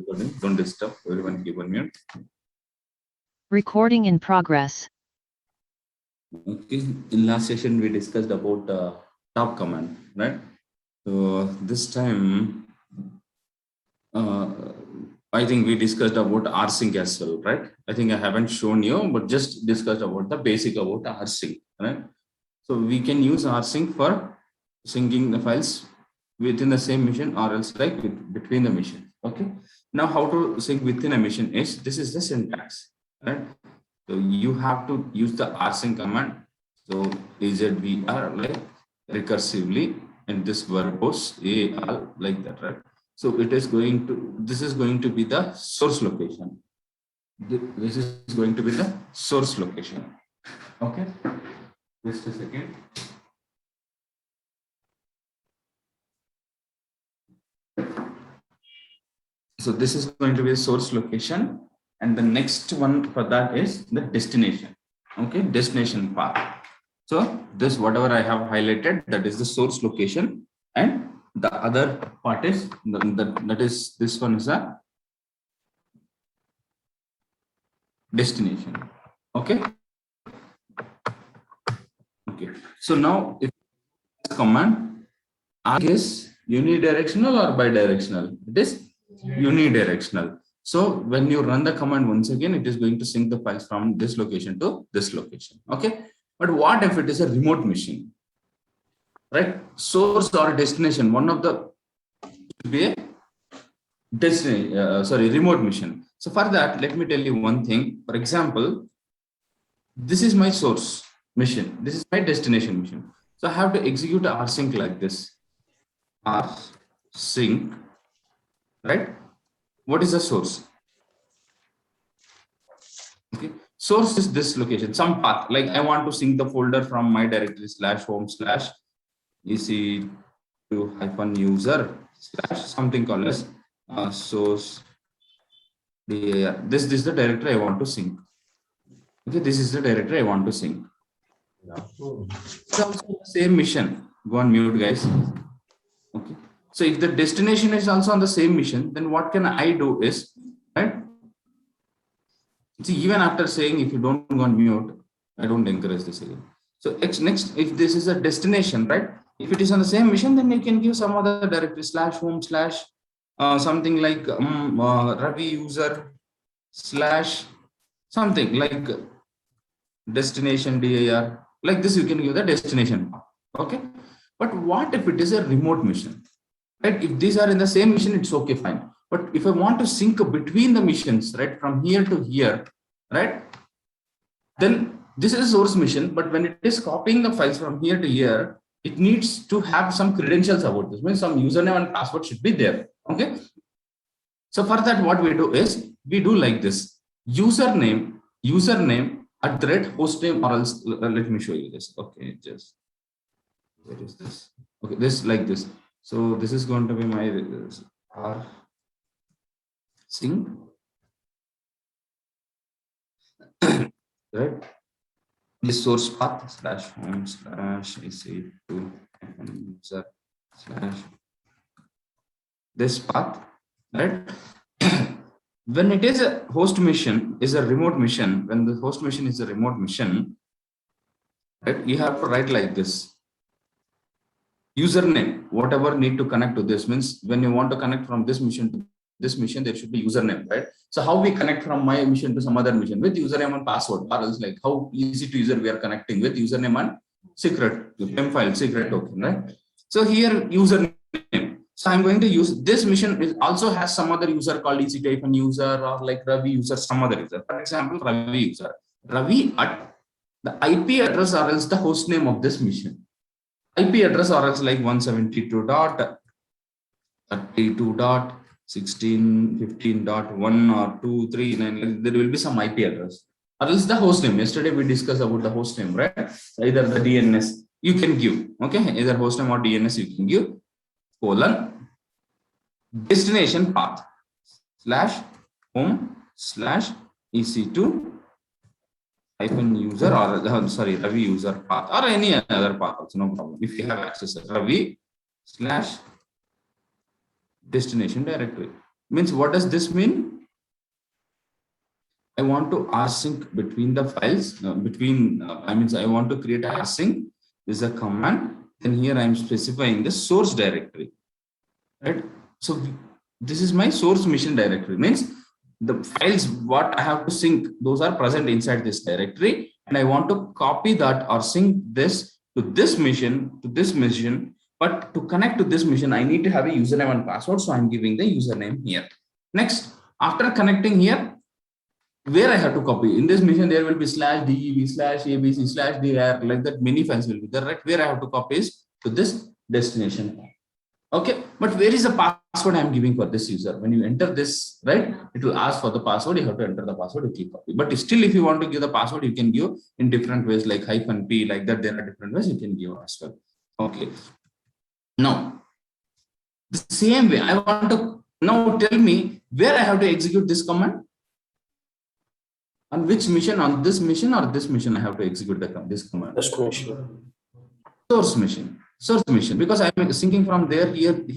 recording. Don't disturb. Everyone keep on mute. Recording in progress. Okay. In last session, we discussed about top command, right? So this time, I think we discussed about rsync as well, right? I think I haven't shown you, but just discussed about the basic about rsync, right? So we can use rsync for syncing the files within the same machine or else like between the machine. Okay. Now how to sync within a machine is, this is the syntax, right? So you have to use the rsync command. So AZVR like recursively and this verbose AL like that, right? So it is going to, this is going to be the source location. This is going to be the source location. Okay. Just a second. So this is going to be a source location, and the next one for that is the destination. Okay, destination path. So this whatever I have highlighted, that is the source location, and the other part is that is this one is a destination. Okay. Okay. So now if command is unidirectional or bidirectional, it is unidirectional. So when you run the command once again, it is going to sync the files from this location to this location. Okay. But what if it is a remote machine, right? Source or destination, one of the should be a destination, remote machine. So for that, let me tell you one thing. For example, this is my source machine. This is my destination machine. So I have to execute rsync like this. Rsync, right? What is the source? Okay, source is this location, some path. Like I want to sync the folder from my directory /home/ec2-user/ something called as source. This is the directory I want to sync. Okay, this is the directory I want to sync. It's also the same mission. Go on mute, guys. Okay. So if the destination is also on the same mission, then what can I do is, right? See, even after saying if you don't go on mute, I don't encourage this again. So next, if this is a destination, right? If it is on the same mission, then you can give some other directory /home/ something like Ravi user / something like destination dir, like this you can give the destination. Okay. But what if it is a remote mission? Right? If these are in the same mission, it's okay, fine. But if I want to sync between the missions, right, from here to here, right, then this is a source mission. But when it is copying the files from here to here, it needs to have some credentials about this. Means some username and password should be there. Okay. So for that, what we do is we do like this: username @hostname, or else let me show you this. Okay, just where is this? Okay, this like this. So this is going to be my rsync, right? This source path /home/ ec2-user/ this path, right? When it is a host mission, is a remote mission. When the host mission is a remote mission, right? You have to write like this: username, whatever need to connect to this. Means when you want to connect from this mission to this mission, there should be username, right? So how we connect from my mission to some other mission? With username and password, or else like how easy to user we are connecting with username and secret file secret token, right? So here username. So I'm going to use this mission. It also has some other user called ec2-user or like Ravi user, some other user. For example, Ravi user. Ravi at the IP address or else the host name of this mission. IP address or else like 172.32.1615.1 or 239. There will be some IP address. Or else the host name. Yesterday we discussed about the host name, right? Either the DNS you can give. Okay, either host name or DNS you can give. Destination path /home/ ec2-user or Ravi user path or any other path also, no problem. If you have access to Ravi / destination directory. Means what does this mean? I want to rsync between the files, I want to create a rsync. This is a command. Then here I am specifying the source directory, right? So this is my source mission directory. Means the files what I have to sync, those are present inside this directory, and I want to copy that or sync this to this mission, But to connect to this mission, I need to have a username and password. So I'm giving the username here. Next, after connecting here, where I have to copy in this mission, there will be /dev/abc/dir, like that. Many files will be there, right? Where I have to copy is to this destination. Okay, but where is the password I'm giving for this user? When you enter this, right, it will ask for the password. You have to enter the password to keep copy. But still, if you want to give the password, you can give in different ways, like -p, like that. There are different ways you can give as well. Okay. Now, the same way, I want to now tell me where I have to execute this command. On which mission? On this mission or this mission? I have to execute this command. Source mission, because I'm syncing from there.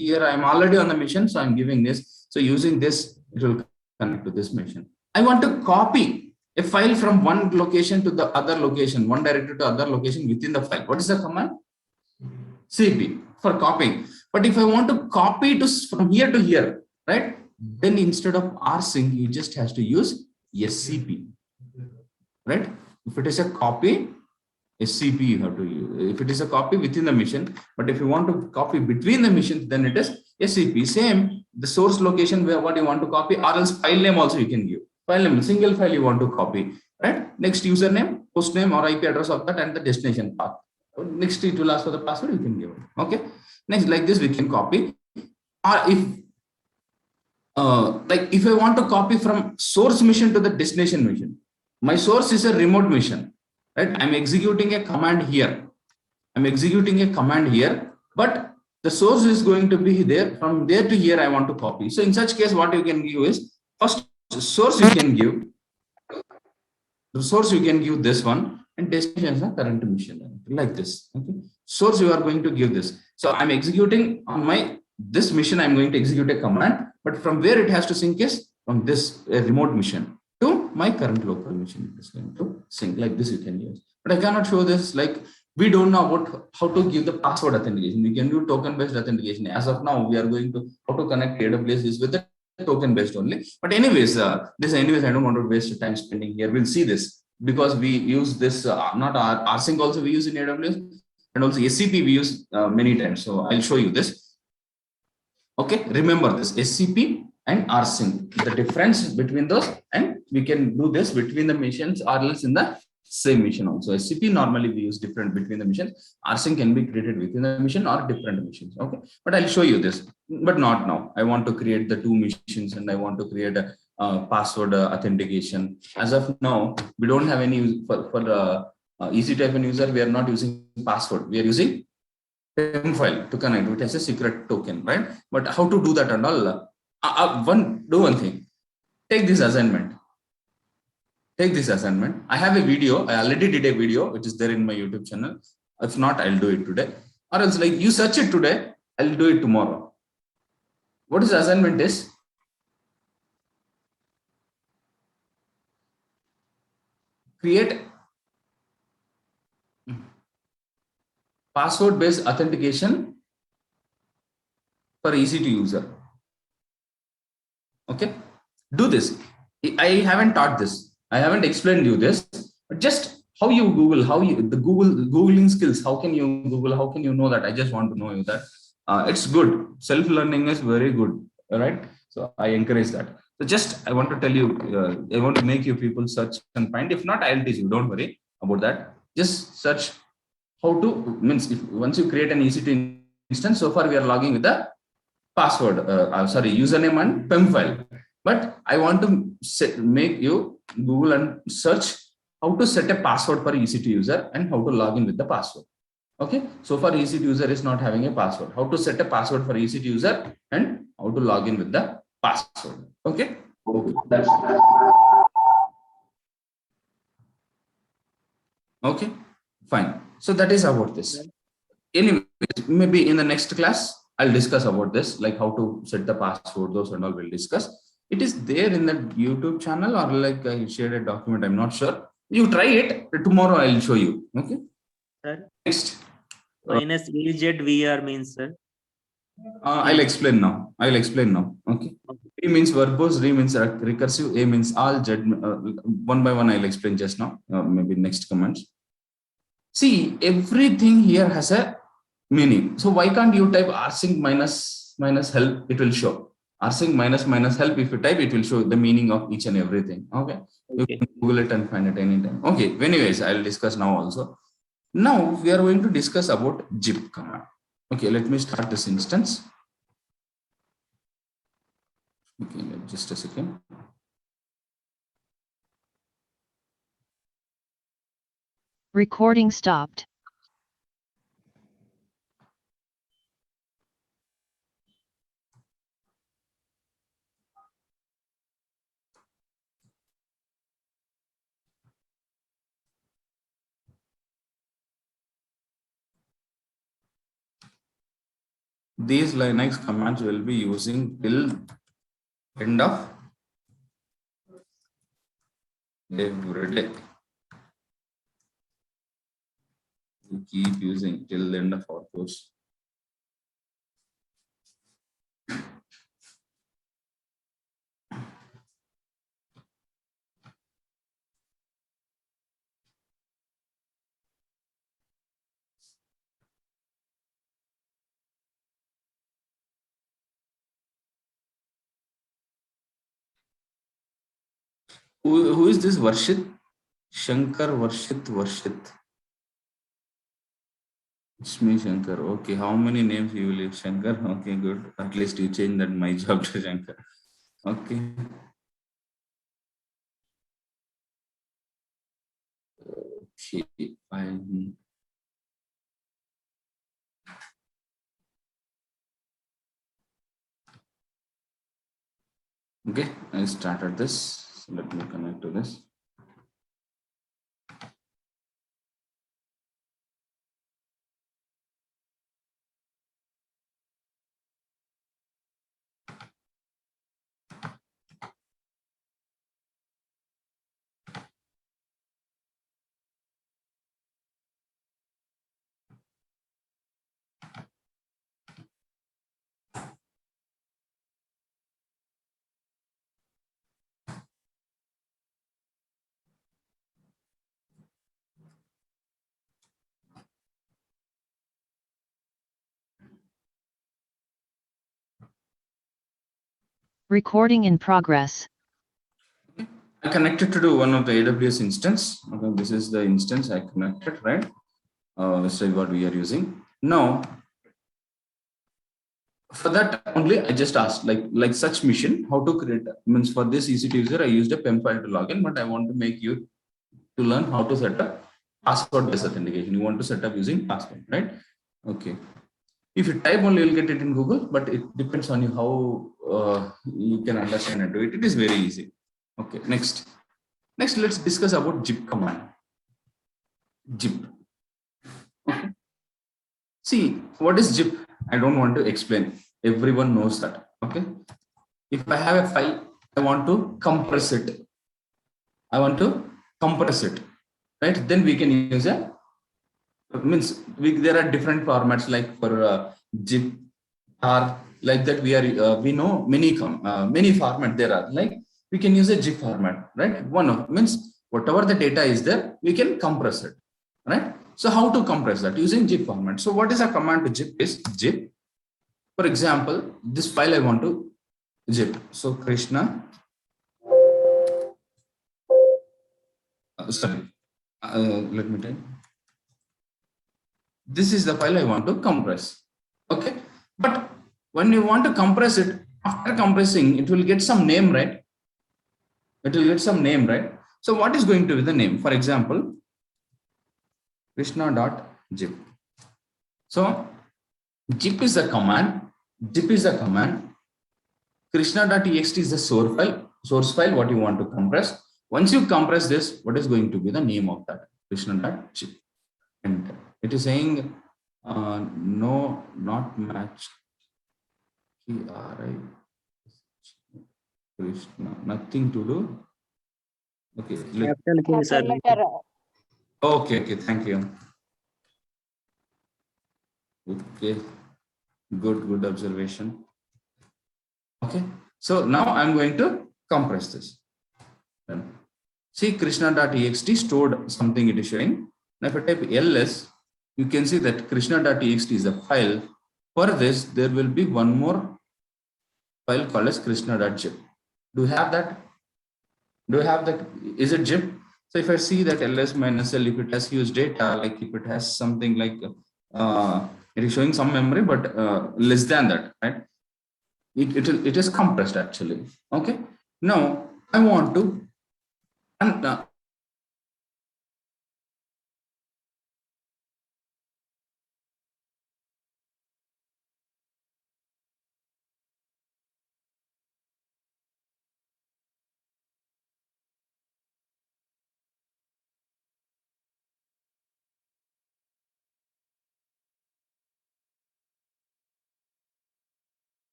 Here I'm already on the mission, so I'm giving this. So using this, it will connect to this mission. I want to copy a file from one location to the other location, one directory to other location within the file. What is the command? cp for copying. But if I want to copy from here to here, right? Then instead of rsync, you just has to use scp, right? If it is a copy, SCP you have to use. If it is a copy within the mission, but if you want to copy between the missions, then it is SCP. Same, the source location where what you want to copy, or else file name also you can give. File name, single file you want to copy, right? Next username, host name or IP address of that, and the destination path. Next it will ask for the password, you can give it. Okay. Next, like this we can copy. Or if like if I want to copy from source mission to the destination mission, my source is a remote mission. Right? I'm executing a command here. But the source is going to be there. From there to here, I want to copy. So in such case, what you can give is first source you can give. The source you can give this one, and destination is a current mission, like this. Okay. Source you are going to give this. So I'm executing on this mission. I'm going to execute a command, but from where it has to sync is from this remote mission to my current local mission. It is going to sync like this. You can use, but I cannot show this. Like we don't know about how to give the password authentication. We can do token-based authentication. As of now, we are going to how to connect AWS is with the token-based only. But anyways, I don't want to waste time spending here. We'll see this because we use this not rsync also we use in AWS, and also SCP we use many times. So I'll show you this. Okay, remember this SCP and rsync, the difference between those, and we can do this between the missions or else in the same mission also. SCP normally we use different between the missions. rsync can be created within the mission or different missions. Okay, but I'll show you this, but not now. I want to create the two missions and I want to create a password authentication. As of now, we don't have any for the EC2FN user. We are not using password. We are using PEM file to connect. It has a secret token, right? But how to do that and all? Do one thing. Take this assignment. I have a video. I already did a video, which is there in my YouTube channel. If not, I'll do it today. Or else, like you search it today, I'll do it tomorrow. What is the assignment is? Create password-based authentication for EC2 user. Okay, do this. I haven't taught this. I haven't explained you this, but just how you Google, Googling skills. How can you Google? How can you know that? I just want to know you that it's good. Self-learning is very good. All right. So I encourage that. So just I want to tell you, I want to make you people search and find. If not, I'll teach you. Don't worry about that. Just search how to once you create an EC2 instance. So far we are logging with the password, username and PEM file. But I want to make you Google and search how to set a password for EC2 user and how to log in with the password. Okay. So far EC2 user is not having a password. How to set a password for EC2 user and how to log in with the password. Okay. Okay. Fine. So that is about this. Anyway, maybe in the next class, I'll discuss about this, like how to set the password, those and all we'll discuss. It is there in the YouTube channel, or like I shared a document, I'm not sure. You try it, tomorrow I'll show you. Okay. Sir, Next, minus EZVR means, sir. I'll explain now. Okay. P means verbose, re means recursive, A means all, Z, one by one I'll explain just now, maybe next comments. See, everything here has a meaning. So why can't you type rsync minus help? It will show. Rsync minus help. If you type, it will show the meaning of each and everything. Okay. You can Google it and find it anytime. Okay. Anyways, I'll discuss now also. Now we are going to discuss about zip command. Okay, let me start this instance. Okay, just a second. Recording stopped. These Linux commands will be using till end of every day. We keep using till the end of our course. Who is this Varshit? Shankar Varshit. It's me, Shankar. Okay, how many names you will use, Shankar? Okay, good. At least you change that my job to Shankar. Okay. Okay, fine. Okay, I started this. So let me connect to this. Recording in progress. I connected to one of the AWS instance. Okay, this is the instance I connected, right? This is what we are using. Now, for that only, I just asked like such mission, how to create, means for this EC2 user, I used a PEM file to log in, but I want to make you to learn how to set up password-based authentication. You want to set up using password, right? Okay. If you type only, you'll get it in Google, but it depends on you how you can understand and do it. It is very easy. Okay, next, let's discuss about zip command. Zip. Okay. See, what is zip? I don't want to explain. Everyone knows that. Okay. If I have a file, I want to compress it. Right? Then we can use a there are different formats like for zip or like that. We know many format there are, like we can use a zip format, right? One of means whatever the data is there, we can compress it, right? So how to compress that? Using zip format. So what is a command to zip is zip. For example, this file I want to zip. So Krishna, let me tell you. This is the file I want to compress. Okay. But when you want to compress it, after compressing, it will get some name, right? So what is going to be the name? For example, Krishna.zip. So zip is the command. Krishna.txt is the source file, what you want to compress. Once you compress this, what is going to be the name of that? Krishna.zip. And it is saying no, not match. K-R-I, Krishna, nothing to do. Okay, Capital K, sir. Capital letter. okay, thank you. Okay, good observation. Okay, so now I'm going to compress this. Then see Krishna.txt stored something it is showing. Now if I type ls, you can see that Krishna.txt is a file. For this, there will be one more file called as Krishna.zip. Do you have that? Do you have that? Is it zip? So if I see that ls minus l, if it has huge data, like if it has something like it is showing some memory, but less than that, right? It is compressed actually. Okay. Now I want to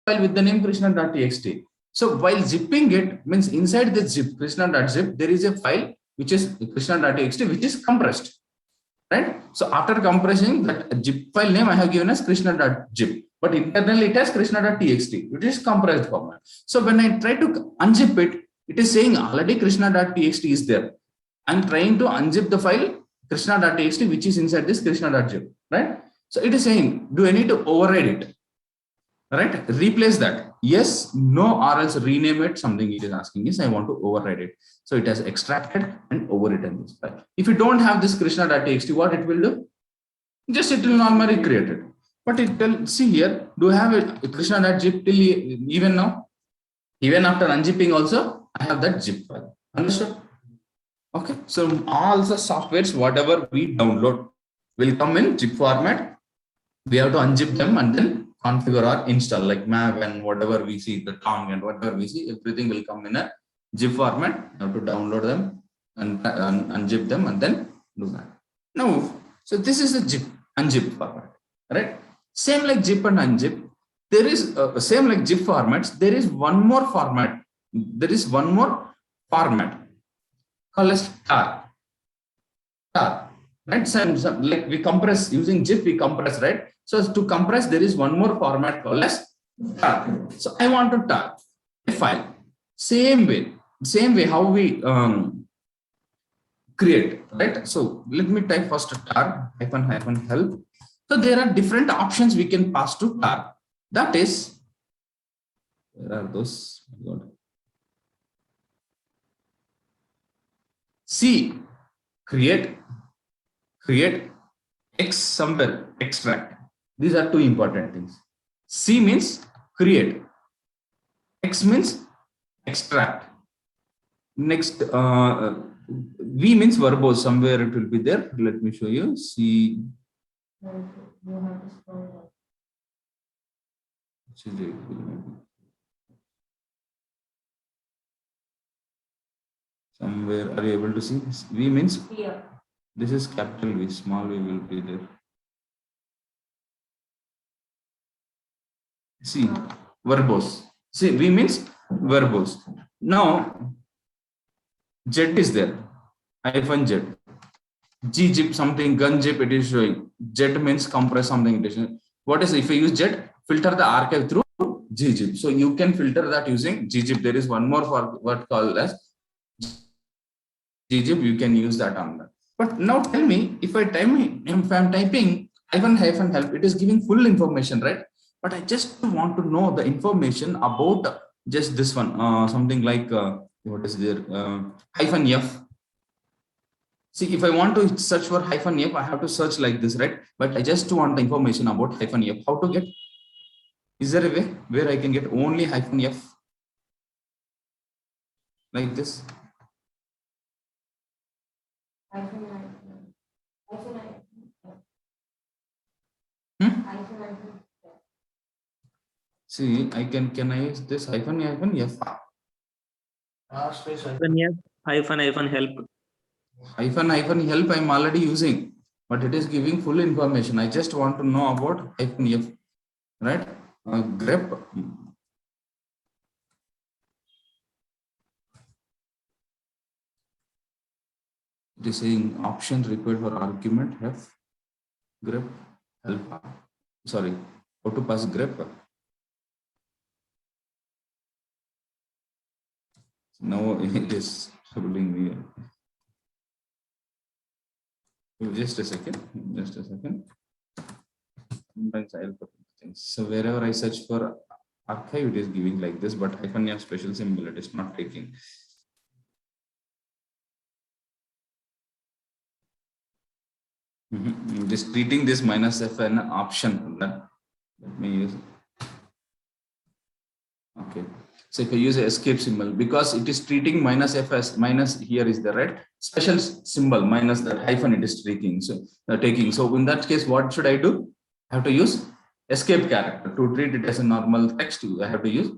file with the name krishna.txt. So while zipping it means inside the zip krishna.zip, there is a file which is krishna.txt, which is compressed, right? So after compressing that zip file name, I have given as krishna.zip, but internally it has krishna.txt, which is compressed format. So when I try to unzip it, it is saying already krishna.txt is there. I'm trying to unzip the file krishna.txt, which is inside this krishna.zip, right? So it is saying, do I need to override it? Right? Replace that. Yes, no, or else rename it. Something it is asking is I want to override it. So it has extracted and overwritten this file. If you don't have this krishna.txt, what it will do? Just it will normally create it. But it will see here, do I have a krishna.zip till even now? Even after unzipping also, I have that zip file. Understood? Okay. So all the softwares, whatever we download will come in zip format. We have to unzip them and then configure or install like map and whatever we see, the tongue and whatever we see, everything will come in a zip format. You have to download them and unzip them and then do that. Now, so this is the zip unzip format, right? Same like zip and unzip. There is same like zip formats. There is one more format. There is one more format called as tar. Tar, right? Some like we compress using zip, we compress, right? So to compress, there is one more format called as tar. So I want to tar a file. Same way how we create, right? So let me type first tar -- help. So there are different options we can pass to tar. That is, where are those? C, create X somewhere, extract. These are two important things. C means create, X means extract. Next, V means verbose, somewhere it will be there. Let me show you. C. Somewhere, are you able to see? V means here. This is capital V, small v will be there. See, verbose. See, V means verbose. Now, Z is there, hyphen Z. Gzip something, gun zip, it is showing. Z means compress something. It is showing. What is, if I use Z, filter the archive through gzip. So you can filter that using gzip. There is one more for what called as gzip. You can use that on that. But now tell me, if I'm typing hyphen help, it is giving full information, right? But I just want to know the information about just this one, something like what is there, hyphen F. See, if I want to search for hyphen F, I have to search like this, right? But I just want the information about hyphen F. How to get? Is there a way where I can get only hyphen F like this? See, I can I use this hyphen F? Hyphen F. hyphen help. Hyphen help I'm already using, but it is giving full information. I just want to know about hyphen f, right? Grep. It is saying option required for argument f grep help. Sorry, how to pass grep. Now it is troubling me. Just a second. Sometimes I'll put things. So wherever I search for archive, it is giving like this, but hyphen f special symbol, it is not taking. Just treating this minus f an option. Let me use. Okay. So if I use a escape symbol, because it is treating minus f as minus, here is the right special symbol minus the hyphen it is taking. So taking. So in that case, what should I do? I have to use escape character to treat it as a normal text. I have to use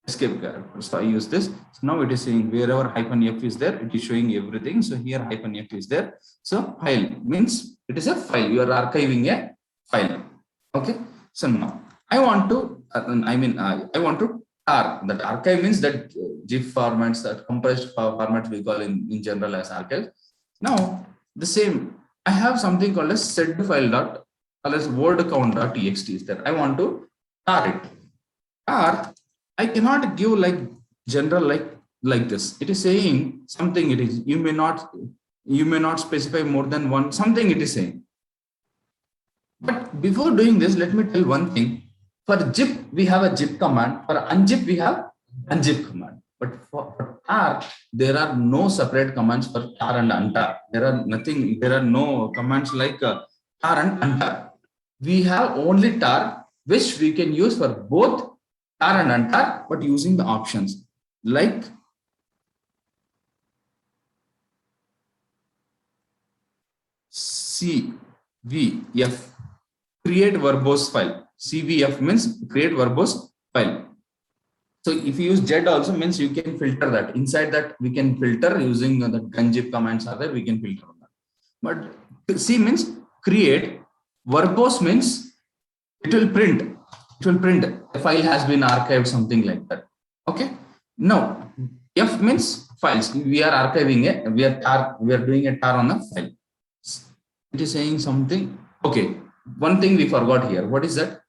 escape character. So I use this. So now it is saying wherever hyphen f is there, it is showing everything. So here hyphen f is there. So file means it is a file. You are archiving a file. Okay. So now I want to, I want to tar. That archive means that GIF formats, that compressed formats we call in general as archive. Now the same, I have something called as set file dot as word count.txt is there. I want to tar it. Tar, I cannot give like general like this. It is saying something. It is you may not specify more than one something. It is saying. But before doing this, let me tell one thing. For zip, we have a zip command. For unzip, we have unzip command. But for tar, there are no separate commands for tar and untar. There are no commands like tar and untar. We have only tar, which we can use for both tar and untar, but using the options like CVF, create verbose file. CVF means create verbose file. So if you use JED also means you can filter that. Inside that we can filter using the gunzip commands are there, we can filter on that. But C means create, verbose means it will print. It will print the file has been archived, something like that. Okay. Now F means files. We are archiving it. We are doing a tar on a file. It is saying something. Okay. One thing we forgot here. What is that?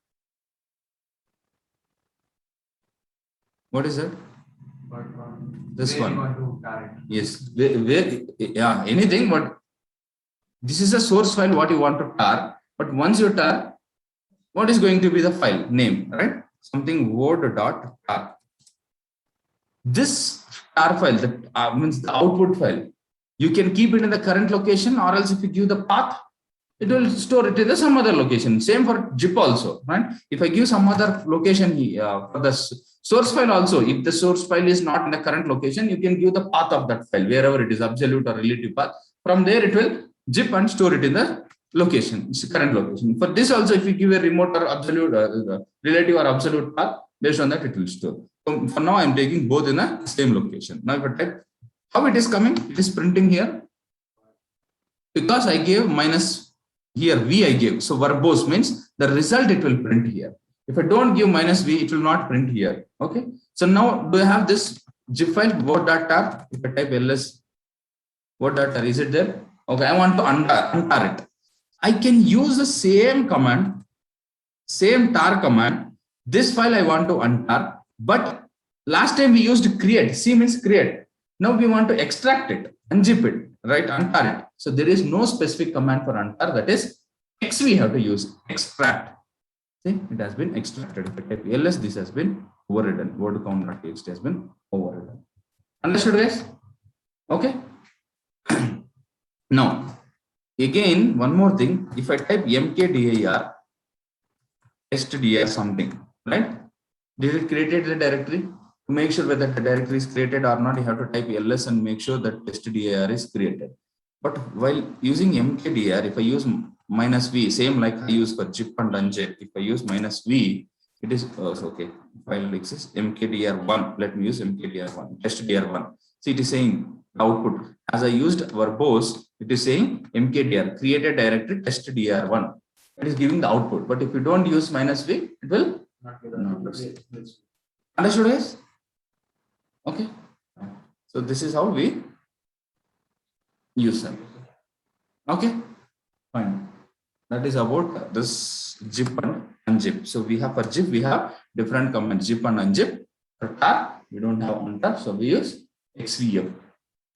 What is that? This one. Yes. Yeah. Anything, but this is a source file. What you want to tar. But once you tar, what is going to be the file name, right? Something word.tar. This tar file, that means the output file, you can keep it in the current location, or else if you give the path, it will store it in some other location. Same for zip also, right? If I give some other location for the source file also, if the source file is not in the current location, you can give the path of that file, wherever it is, absolute or relative path. From there, it will zip and store it in the location, current location. For this also, if you give a remote or absolute, relative or absolute path, based on that, it will store. So for now, I'm taking both in the same location. Now, if I type, how it is coming, it is printing here. Because I gave minus here, V I gave. So verbose means the result it will print here. If I don't give minus V, it will not print here. Okay. So now, do I have this zip file word.tar? If I type ls word.tar, is it there? Okay, I want to untar it. I can use the same command, same tar command. This file I want to untar, but last time we used create. C means create. Now we want to extract it, unzip it, right? Untar it. So there is no specific command for untar. That is X we have to use, extract. See, it has been extracted. If I type ls, this has been overridden. Word count.txt has been overridden. Understood, guys? Okay. Now, again, one more thing. If I type mkdir, testdir something, right? Did it create the directory? To make sure whether the directory is created or not, you have to type ls and make sure that testdir is created. But while using mkdir, if I use minus v, same like I use for zip and unzip, if I use minus v, it is okay. File exists mkdir1. Let me use mkdir1, testdir1. See, it is saying output. As I used verbose, it is saying mkdir, create a directory test dir1. It is giving the output. But if you don't use -v, it will not use. Understood, guys? Okay. So this is how we use them. Okay, fine. That is about this zip and unzip. So we have for zip, we have different commands, zip and unzip. For tar, we don't have untar, so we use xvf.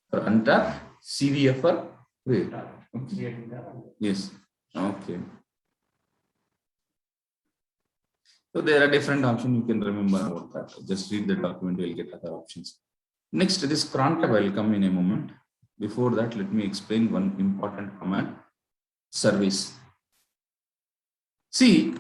For untar, cvf for create. Okay. Yes. Okay. So there are different options. You can remember about that. Just read the document, you will get other options. Next, this cron tab will come in a moment. Before that, let me explain one important command, service. See,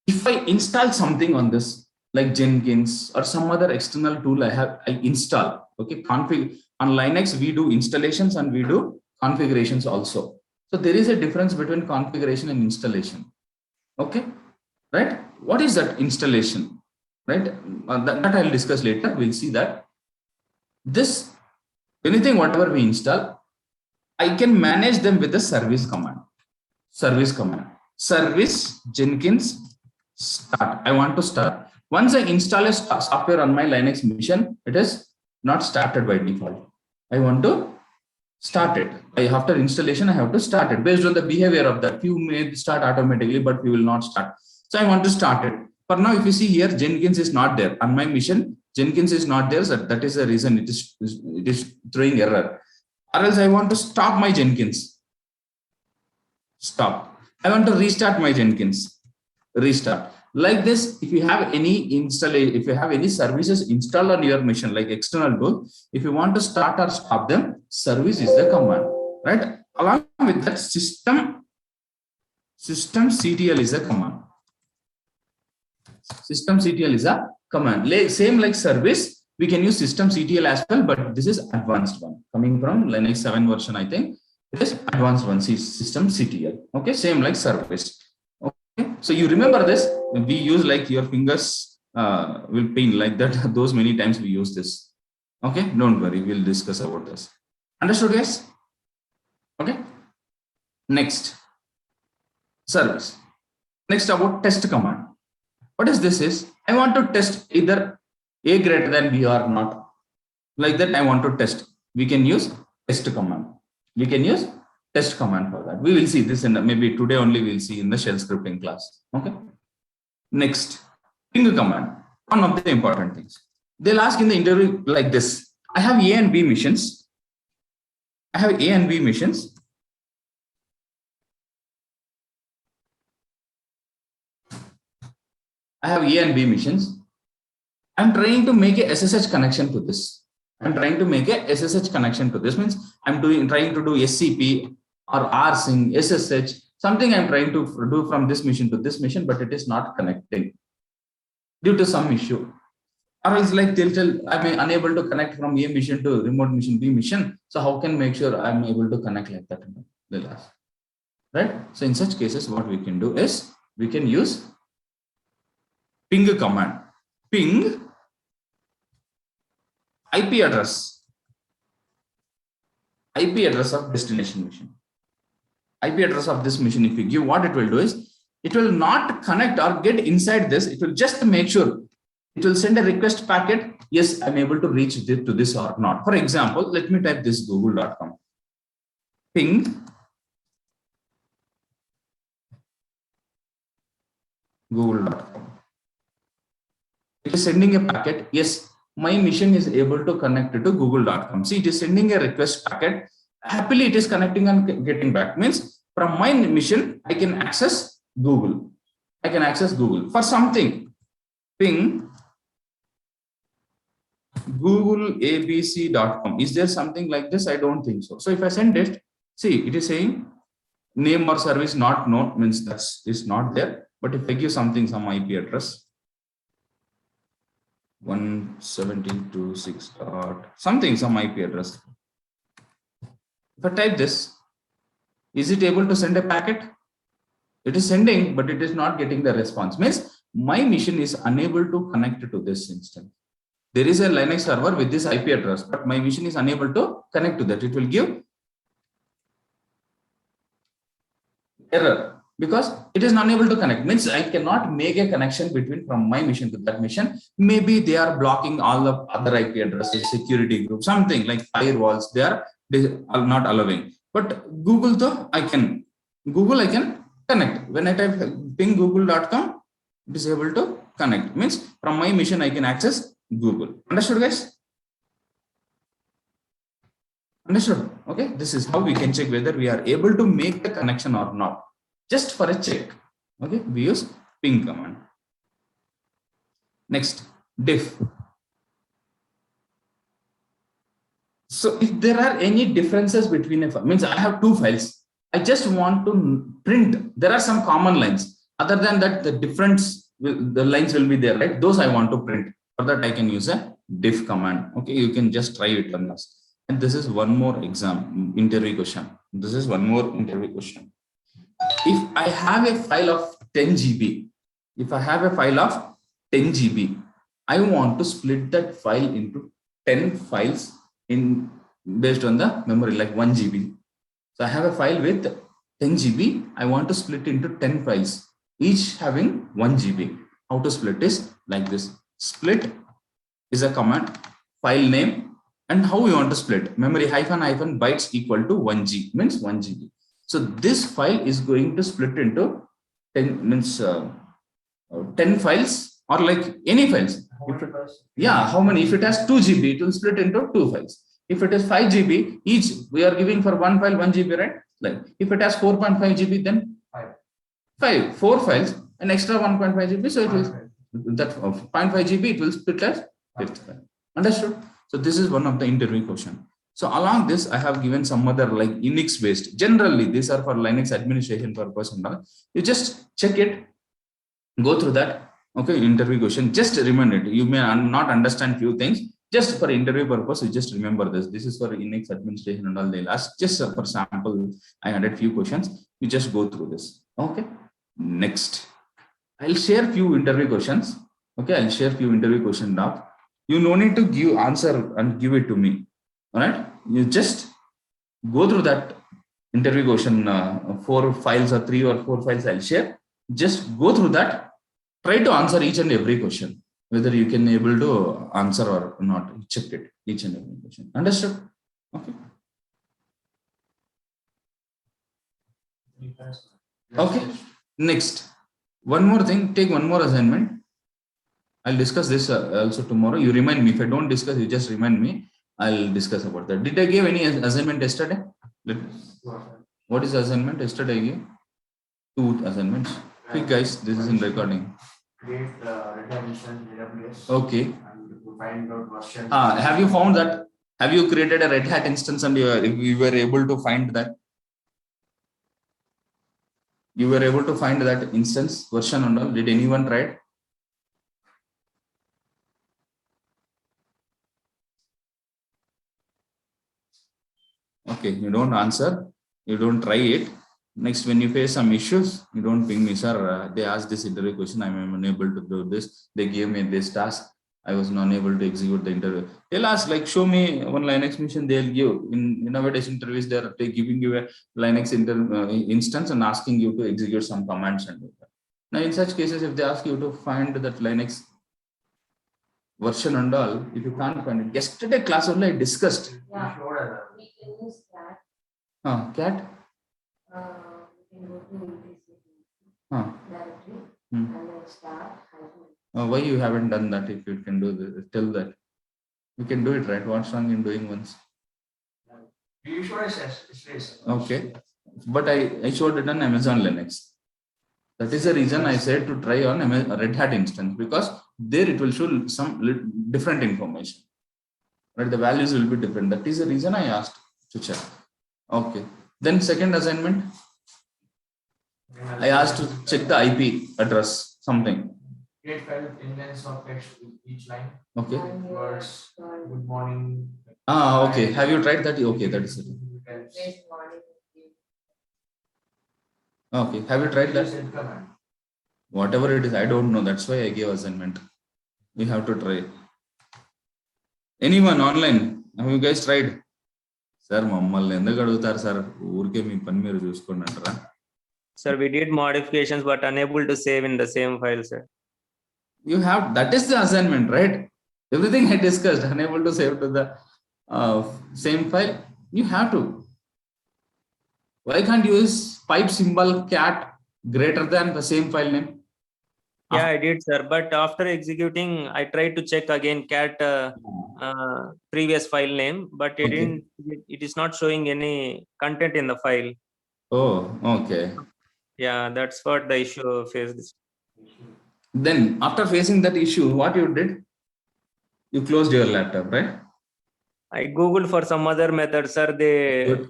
if I install something on this, like Jenkins or some other external tool I install, okay, config on Linux, we do installations and we do configurations also. So there is a difference between configuration and installation. Okay, right? What is that installation? Right? That I'll discuss later. We'll see that. This, anything, whatever we install, I can manage them with the service command. Service command. Service Jenkins start. I want to start. Once I install a software on my Linux machine, it is not started by default. I want to start it. After installation, I have to start it based on the behavior of that. Few may start automatically, but we will not start. So I want to start it. For now, if you see here, Jenkins is not there on my mission. Jenkins is not there. So that is the reason it is throwing error. Or else I want to stop my Jenkins. Stop. I want to restart my Jenkins. Restart. Like this, if you have any services installed on your machine, like external tool, if you want to start or stop them, service is the command, right? Along with that, system ctl is a command. System ctl is a command. Same like service, we can use system ctl as well, but this is advanced one coming from Linux 7 version. I think it is advanced one. System ctl. Okay, same like service. Okay, so you remember this. We use like your fingers will pain like that. Those many times we use this. Okay, don't worry. We'll discuss about this. Understood, guys? Okay. Next, service. Next about test command. What is this is, I want to test either a greater than b or not. Like that, I want to test. We can use test command. We can use test command for that. We will see this in maybe today only. We'll see in the shell scripting class. Okay. Next, ping command. One of the important things. They'll ask in the interview like this. I have A and B missions. I have A and B missions. I have A and B missions. I'm trying to make a SSH connection to this. I'm trying to make a SSH connection to this. Means I'm trying to do SCP or rsync, SSH, something I'm trying to do from this mission to this mission, but it is not connecting due to some issue. Or it's like they'll tell I'm unable to connect from A mission to remote mission B mission. So how can make sure I'm able to connect like that? They'll ask. Right? So in such cases, what we can do is we can use ping command. Ping IP address of destination mission. IP address of this mission, if you give, what it will do is it will not connect or get inside this. It will just make sure it will send a request packet. Yes, I'm able to reach to this or not. For example, let me type this google.com. Ping google.com. It is sending a packet. Yes, my mission is able to connect to google.com. See, it is sending a request packet. Happily, it is connecting and getting back. Means from my mission, I can access Google. I can access Google for something. Ping googleabc.com. Is there something like this? I don't think so. So if I send it, see, it is saying name or service not known, means that is not there. But if I give something, some IP address, 172.6. Something, some IP address. If I type this, is it able to send a packet? It is sending, but it is not getting the response. Means my mission is unable to connect to this instance. there is a Linux server with this IP address, but my machine is unable to connect to that. It will give error because it is not able to connect. Means I cannot make a connection between from my machine to that machine. Maybe they are blocking all the other IP addresses, security group, something like firewalls. They are not allowing. But Google though I can connect. When I type ping google.com, it is able to connect. Means from my machine I can access Google. Understood, guys? Understood? Okay, this is how we can check whether we are able to make the connection or not. Just for a check. Okay, we use ping command. Next, diff. So if there are any differences between a file, means I have two files. I just want to print. There are some common lines. Other than that, the difference, the lines will be there, right? Those I want to print. For that, I can use a diff command. Okay, you can just try it on us. And this is one more interview question. This is one more interview question. If I have a file of 10 GB, I want to split that file into 10 files based on the memory, like 1 GB. So I have a file with 10 GB. I want to split into 10 files, each having 1 GB. How to split is like this. Split is a command, file name, and how we want to split. Memory -- bytes equal to 1G, means 1 GB. So this file is going to split into 10, means 10 files, or like any files. How many? If it has 2 GB, it will split into 2 files. If it is 5 GB, each we are giving for one file 1 GB, right? Like if it has 4.5 GB, then 4 files, an extra 1.5 GB. So it will that 0.5 GB, it will split as 5th file. Understood? So this is one of the interview question. So along this, I have given some other like Unix based. Generally, these are for Linux administration purpose and all. You just check it, go through that. Okay, interview question. Just remember it. You may not understand few things. Just for interview purpose, you just remember this. This is for Unix administration and all. They'll ask just for sample. I added few questions. You just go through this. Okay. Next, I'll share few interview questions. Okay, I'll share few interview questions now. You no need to give answer and give it to me. All right, you just go through that interview question, 4 files or 3 or 4 files I'll share. Just go through that. Try to answer each and every question, whether you can able to answer or not. Check it, each and every question. Understood? Okay. Okay. Next, one more thing. Take one more assignment. I'll discuss this also tomorrow. You remind me. If I don't discuss, you just remind me. I'll discuss about that. Did I give any assignment yesterday? What is assignment yesterday? I gave 2 assignments. Quick, guys. This is in recording. Create Red Hat instance AWS. Okay. And to find out version. Have you found that? Have you created a Red Hat instance and you were able to find that? You were able to find that instance version and all? Did anyone try it? Okay, you don't answer, you don't try it. Next, when you face some issues, you don't ping me, sir. They asked this interview question, I am unable to do this. They gave me this task, I was not able to execute the interview. They'll ask, like, show me one Linux machine. They'll give in nowadays interviews. They're giving you a Linux instance and asking you to execute some commands and do that. Now, in such cases, if they ask you to find that Linux version and all, if you can't find it, yesterday class only I discussed. Yeah. We can use that. Cat. We can go to Huh. directory Hmm. and then start. Why you haven't done that? If you can do this, tell that. You can do it, right? What's wrong in doing once? You showed us yesterday. Okay. But I showed it on Amazon Linux. That is the reason I said to try on a Red Hat instance, because there it will show some different information. Right? The values will be different. That is the reason I asked to check. Okay. Then second assignment, I asked to check the IP address, something. Create file with 10 lines of text with each line. Okay. Words. Good morning. Okay. Have you tried that? Okay, that is it. Okay. Have you tried that? Whatever it is, I don't know. That's why I gave assignment. You have to try. Anyone online? Have you guys tried? Sir, మమ్మల్ని ఎందుకు అడుగుతారు sir? ఊరికే మీ పని మీరు చూసుకోండి అంటారా? Sir, we did modifications but unable to save in the same file, sir. You have, that is the assignment, right? Everything I discussed, unable to save to the same file. You have to. Why can't you use pipe symbol cat greater than the same file name? Yeah, I did, sir. But after executing, I tried to check again cat previous file name, but it Okay. didn't. It is not showing any content in the file. Oh, okay. Yeah, that's what the issue faced. Then after facing that issue, what you did? You closed your laptop, right? I googled for some other method, sir. Good.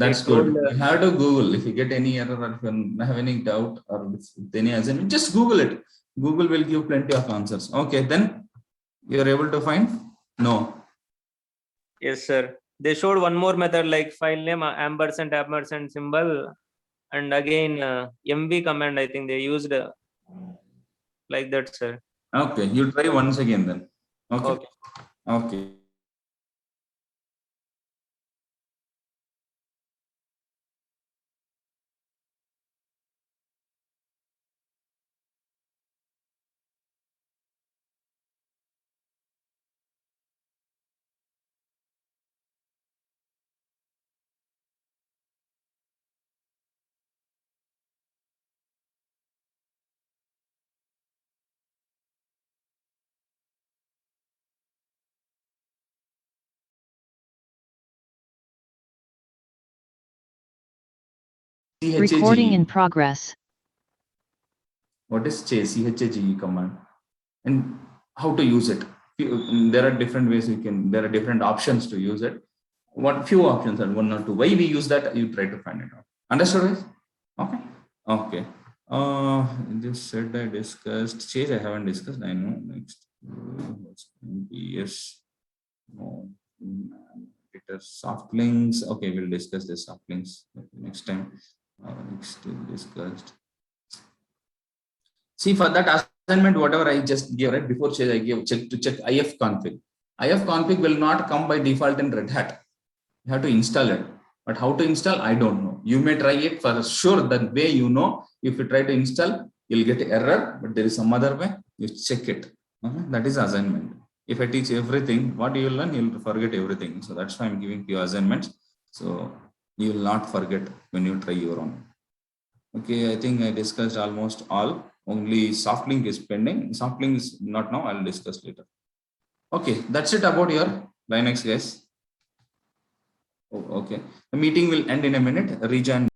That's They good. told, You have to Google. If you get any error or if you have any doubt or with any assignment, just Google it. Google will give plenty of answers. Okay, then you're able to find? No. yes, sir. They showed one more method like file name ampersand symbol, and again mv command. I think they used like that, sir. Okay, you try once again then. Okay. Okay. Okay. Recording in progress. What is CHAGE command and how to use it? There are different ways you can, there are different options to use it. What few options and one or two. Why we use that, you try to find it out. Understood, guys? Okay. Okay. This said I discussed change. I haven't discussed. I know. Next. Yes. No. Soft links. Okay, we'll discuss the soft links next time. Next discussed. See, for that assignment, whatever I just gave right before change, I gave check to check ifconfig. Ifconfig will not come by default in Red Hat. You have to install it. But how to install, I don't know. You may try it for sure. That way, you know, if you try to install, you'll get error, but there is some other way. You check it. That is assignment. If I teach everything, what you will learn, you'll forget everything. So that's why I'm giving you assignments. So you will not forget when you try your own. Okay, I think I discussed almost all. Only soft link is pending. Soft link is not now. I'll discuss later. Okay, that's it about your Linux, guys. Oh, okay, the meeting will end in a minute. Rejoin.